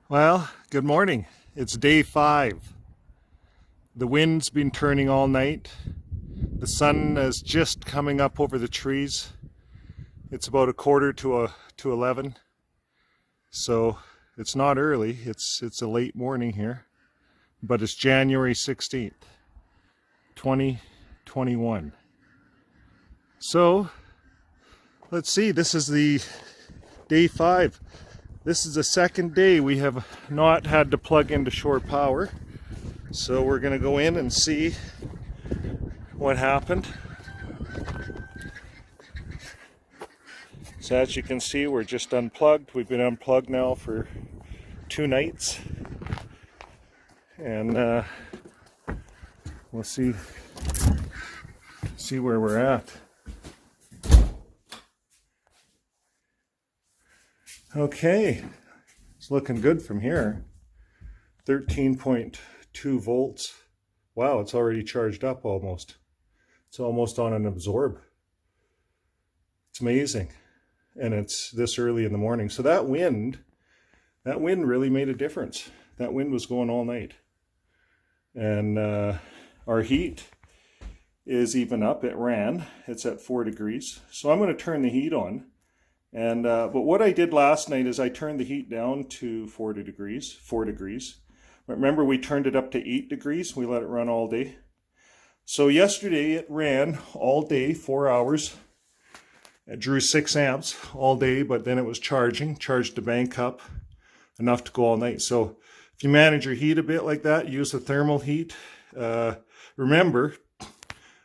Well, good morning. It's day 5. The wind's been turning all night. The sun is just coming up over the trees. It's about a quarter to 11. So it's not early. It's a late morning here. But it's January 16th, 2021. So let's see. This is the day 5. This is the second day we have not had to plug into shore power. So we're going to go in and see what happened. So as you can see, we're just unplugged. We've been unplugged now for 2 nights. And we'll see where we're at. Okay, it's looking good from here. 13.2 volts. Wow, it's already charged up almost. It's almost on an absorb. It's amazing. And it's this early in the morning. So that wind really made a difference. That wind was going all night. And our heat is even up. It ran. It's at 4 degrees. So I'm going to turn the heat on. And but what I did last night is I turned the heat down to 4 degrees. But remember, we turned it up to 8 degrees. We let it run all day. So yesterday it ran all day, 4 hours. It drew 6 amps all day, but then it was charged the bank up enough to go all night. So if you manage your heat a bit like that, use the thermal heat. Remember,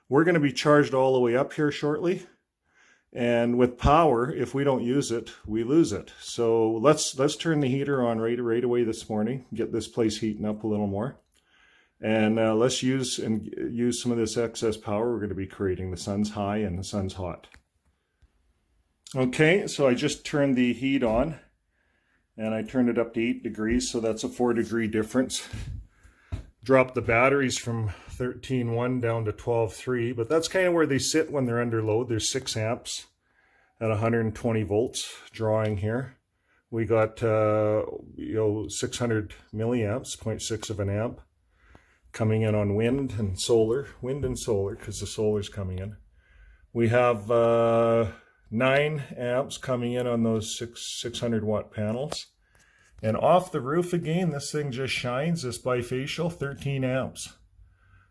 we're going to be charged all the way up here shortly. And with power, if we don't use it, we lose it. So let's turn the heater on right away this morning. Get this place heating up a little more, and let's use some of this excess power we're going to be creating. The sun's high and the sun's hot. Okay, so I just turned the heat on, and I turned it up to 8 degrees. So that's a 4-degree difference. Dropped the batteries from 13.1 down to 12.3, but that's kind of where they sit when they're under load. There's 6 amps at 120 volts drawing here. We got 600 milliamps, 0.6 of an amp, coming in on wind and solar, because the solar's coming in. We have 9 amps coming in on those 600 watt panels. And off the roof again, this thing just shines, this bifacial, 13 amps.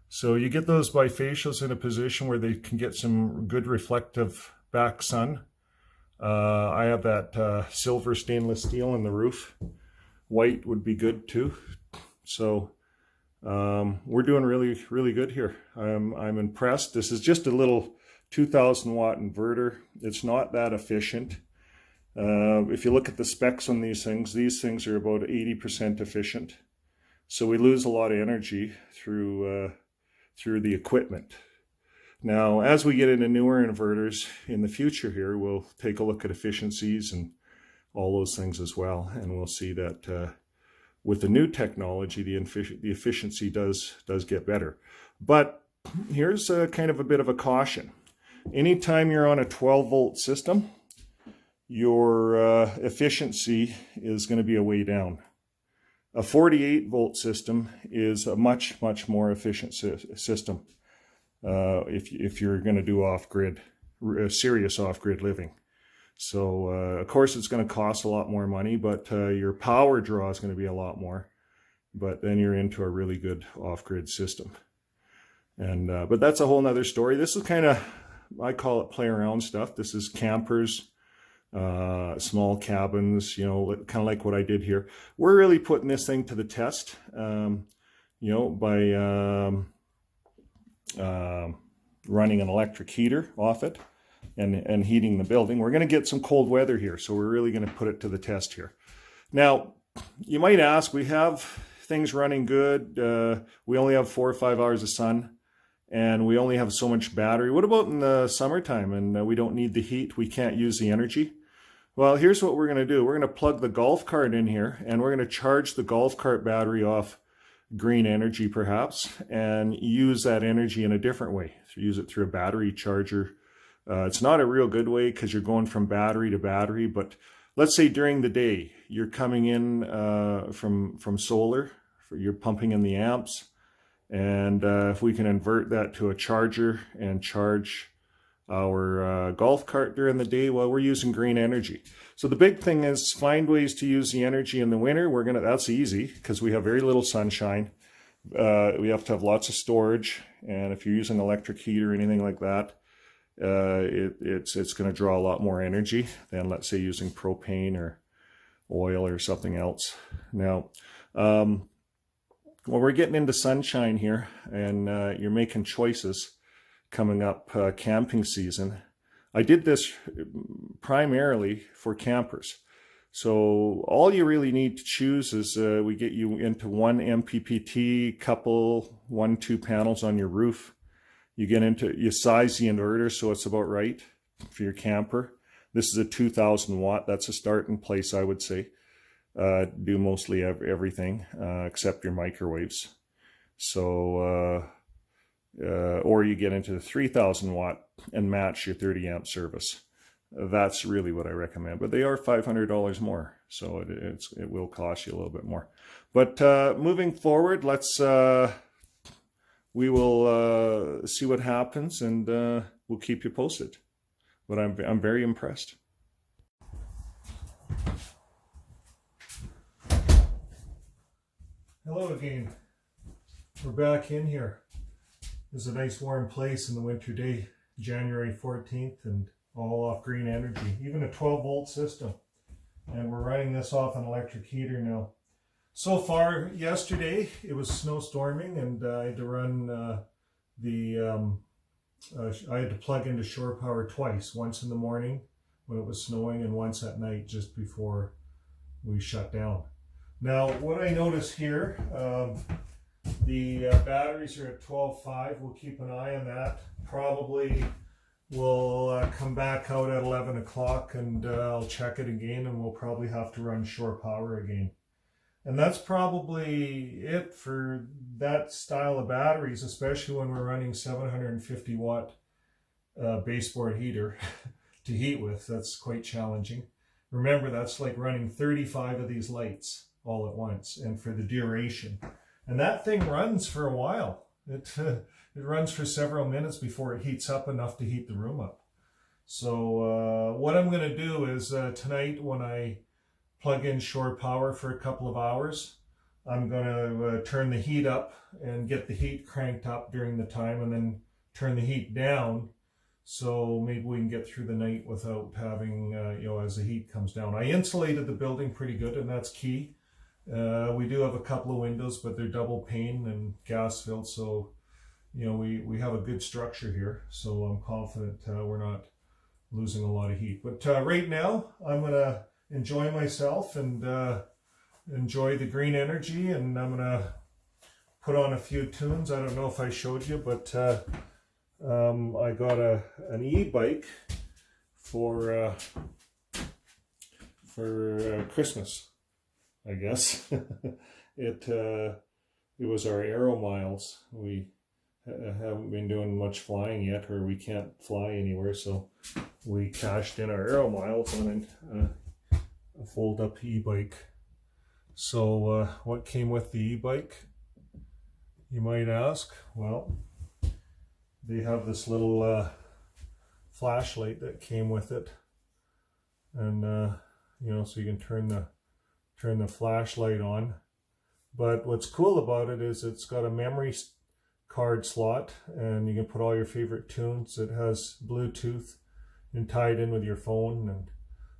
So you get those bifacials in a position where they can get some good reflective back sun. I have that silver stainless steel in the roof. White would be good too. So we're doing really good here. I'm impressed. This is just a little 2,000 watt inverter. It's not that efficient. If you look at the specs on these things are about 80% efficient. So we lose a lot of energy through the equipment. Now, as we get into newer inverters in the future here, we'll take a look at efficiencies and all those things as well. And we'll see that with the new technology, the efficiency does get better. But here's kind of a bit of a caution. Anytime you're on a 12 volt system, your efficiency is going to be a way down. A 48 volt system is a much more efficient system if you're going to do off-grid, serious off-grid living. So of course it's going to cost a lot more money, but your power draw is going to be a lot more. But then you're into a really good off-grid system. And but that's a whole nother story. This is kind of, I call it play around stuff. This is campers. Small cabins, kind of like what I did here. We're really putting this thing to the test, by running an electric heater off it and heating the building. We're going to get some cold weather here, so we're really going to put it to the test here. Now, you might ask, we have things running good. We only have 4 or 5 hours of sun, and we only have so much battery. What about in the summertime and we don't need the heat? We can't use the energy? Well, here's what we're going to do. We're going to plug the golf cart in here, and we're going to charge the golf cart battery off green energy perhaps, and use that energy in a different way. So use it through a battery charger. It's not a real good way because you're going from battery to battery, but let's say during the day you're coming in from solar, you're pumping in the amps, and if we can invert that to a charger and charge our golf cart during the day, well, we're using green energy. So the big thing is find ways to use the energy in the winter. That's easy because we have very little sunshine. We have to have lots of storage, and if you're using electric heat or anything like that, it's going to draw a lot more energy than, let's say, using propane or oil or something else. Now, when we're getting into sunshine here and you're making choices coming up camping season, I did this primarily for campers. So all you really need to choose is we get you into one MPPT, couple, 1-2 panels on your roof. You size the inverter so it's about right for your camper. This is a 2,000 watt. That's a starting place, I would say. Do mostly everything except your microwaves. So, or you get into the 3,000 watt and match your 30 amp service. That's really what I recommend. But they are $500 more, so it will cost you a little bit more. But moving forward, we will see what happens, and we'll keep you posted. But I'm very impressed. Hello again. We're back in here. This is a nice warm place in the winter day, January 14th, and all off green energy, even a 12-volt system. And we're running this off an electric heater now. So far, yesterday, it was snowstorming, and I had to run I had to plug into shore power twice, once in the morning when it was snowing and once at night just before we shut down. Now, what I notice here, the batteries are at 12.5. We'll keep an eye on that. Probably we'll come back out at 11 o'clock and I'll check it again, and we'll probably have to run shore power again. And that's probably it for that style of batteries, especially when we're running 750 watt baseboard heater to heat with. That's quite challenging. Remember, that's like running 35 of these lights all at once, and for the duration. And that thing runs for a while. It runs for several minutes before it heats up enough to heat the room up. So what I'm going to do is tonight, when I plug in shore power for a couple of hours, I'm going to turn the heat up and get the heat cranked up during the time, and then turn the heat down so maybe we can get through the night without having, as the heat comes down. I insulated the building pretty good, and that's key. We do have a couple of windows, but they're double pane and gas filled, so we have a good structure here. So I'm confident we're not losing a lot of heat. But right now, I'm going to enjoy myself and enjoy the green energy, and I'm going to put on a few tunes. I don't know if I showed you, but I got an e-bike for Christmas, I guess. It was our Aero Miles. We haven't been doing much flying yet, or we can't fly anywhere, so we cashed in our Aero Miles on a fold-up e-bike. So what came with the e-bike, you might ask? Well, they have this little flashlight that came with it, and so you can turn the flashlight on. But what's cool about it is it's got a memory card slot, and you can put all your favorite tunes. It has Bluetooth and tied in with your phone, and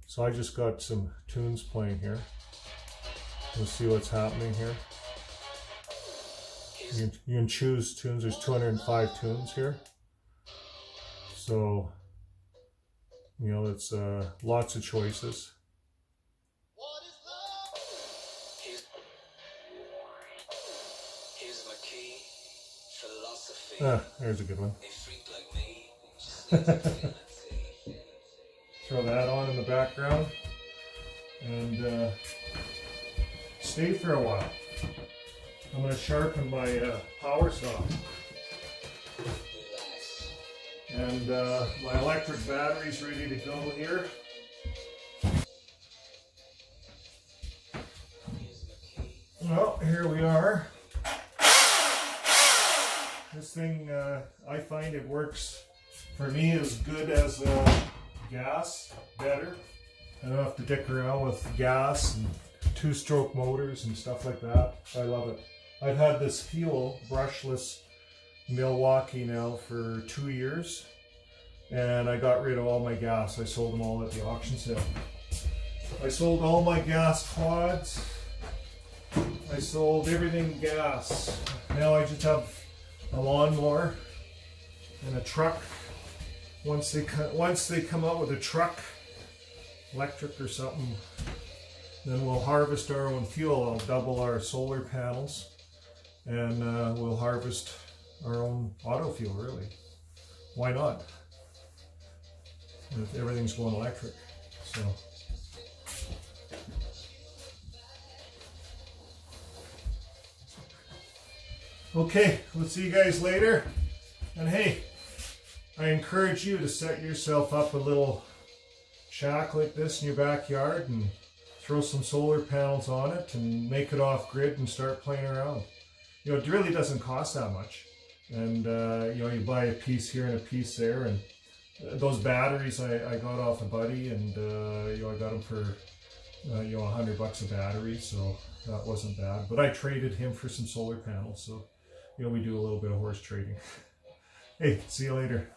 so I just got some tunes playing here. We'll see what's happening here. You can choose tunes. There's 205 tunes here. So, it's lots of choices. There's a good one. Throw that on in the background and stay for a while. I'm going to sharpen my power saw. And my electric battery's ready to go here. Well, here we are. This thing, I find it works for me as good as gas, better. I don't have to dick around with gas and two-stroke motors and stuff like that. I love it. I've had this fuel, brushless Milwaukee now for 2 years, and I got rid of all my gas. I sold them all at the auction sale. I sold all my gas quads. I sold everything gas. Now I just have a lawnmower and a truck. Once they come out with a truck, electric or something, then we'll harvest our own fuel. I'll double our solar panels, and we'll harvest our own auto fuel, really. Why not? If everything's going electric. So. Okay, we'll see you guys later. And hey, I encourage you to set yourself up a little shack like this in your backyard and throw some solar panels on it and make it off grid and start playing around. You know, it really doesn't cost that much. And you know, you buy a piece here and a piece there, and those batteries I got off a buddy, and you know, I got them for you know, $100 a battery, so that wasn't bad. But I traded him for some solar panels, so you know, we do a little bit of horse trading. Hey, see you later.